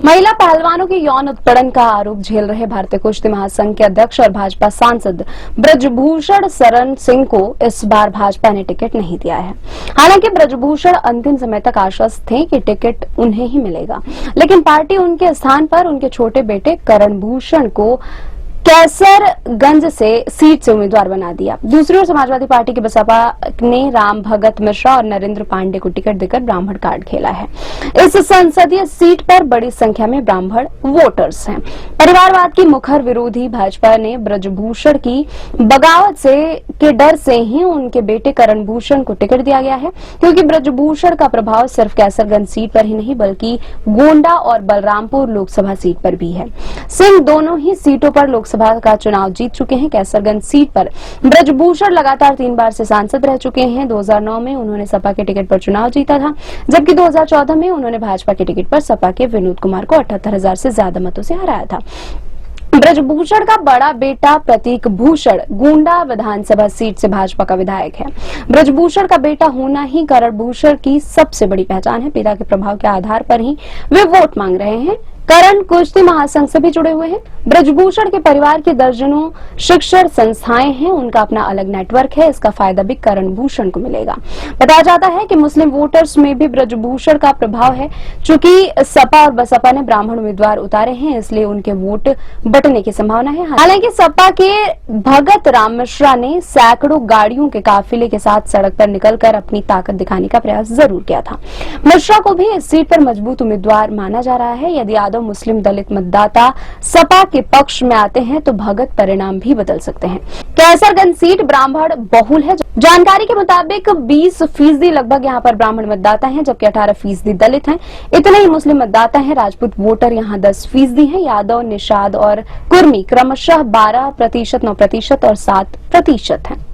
महिला पहलवानों के यौन उत्पीड़न का आरोप झेल रहे भारतीय कुश्ती महासंघ के अध्यक्ष और भाजपा सांसद ब्रजभूषण शरण सिंह को इस बार भाजपा ने टिकट नहीं दिया है। हालांकि ब्रजभूषण अंतिम समय तक आश्वस्त थे कि टिकट उन्हें ही मिलेगा, लेकिन पार्टी उनके स्थान पर उनके छोटे बेटे करण भूषण को कैसरगंज से सीट से उम्मीदवार बना दिया। दूसरी ओर समाजवादी पार्टी के बसपा ने राम भगत मिश्रा और नरेंद्र पांडे को टिकट देकर ब्राह्मण कार्ड खेला है। इस संसदीय सीट पर बड़ी संख्या में ब्राह्मण वोटर्स हैं। परिवारवाद की मुखर विरोधी भाजपा ने ब्रजभूषण की बगावत के डर से ही उनके बेटे करण भूषण को टिकट दिया गया है, क्योंकि ब्रजभूषण का प्रभाव सिर्फ कैसरगंज सीट पर ही नहीं बल्कि गोंडा और बलरामपुर लोकसभा सीट पर भी है। सिंह दोनों ही सीटों पर लोकसभा का चुनाव जीत चुके हैं। कैसरगंज सीट पर ब्रजभूषण लगातार 3 बार से सांसद रह चुके हैं। 2009 में उन्होंने सपा के टिकट पर चुनाव जीता था, जबकि 2014 में उन्होंने भाजपा के टिकट पर सपा के विनोद कुमार को 78,000 से ज्यादा मतों से हराया था। ब्रजभूषण का बड़ा बेटा प्रतीक भूषण गोंडा विधानसभा सीट से भाजपा का विधायक है। ब्रजभूषण का बेटा होना ही करण भूषण की सबसे बड़ी पहचान है। पिता के प्रभाव के आधार पर ही वे वोट मांग रहे हैं। करण कुश्ती महासंघ से भी जुड़े हुए हैं। ब्रजभूषण के परिवार के दर्जनों शिक्षण संस्थाएं हैं, उनका अपना अलग नेटवर्क है। इसका फायदा भी करण भूषण को मिलेगा। बताया जाता है कि मुस्लिम वोटर्स में भी ब्रजभूषण का प्रभाव है। चूंकि सपा और बसपा ने ब्राह्मण उम्मीदवार उतारे हैं, इसलिए उनके वोट बटने की संभावना है। हालांकि सपा के भगत राम मिश्रा ने सैकड़ों गाड़ियों के काफिले के साथ सड़क पर निकलकर अपनी ताकत दिखाने का प्रयास जरूर किया था। मिश्रा को भी इस सीट पर मजबूत उम्मीदवार माना जा रहा है। यदि यादव मुस्लिम दलित मतदाता सपा के पक्ष में आते हैं तो भगत परिणाम भी बदल सकते हैं। कैसरगंज सीट ब्राह्मण बहुल है। जानकारी के मुताबिक 20% लगभग यहाँ पर ब्राह्मण मतदाता हैं, जबकि 18% दलित हैं। इतने ही मुस्लिम मतदाता हैं। राजपूत वोटर यहाँ 10% हैं। यादव, निषाद और कुर्मी क्रमशः 12%, 9% और 7% हैं।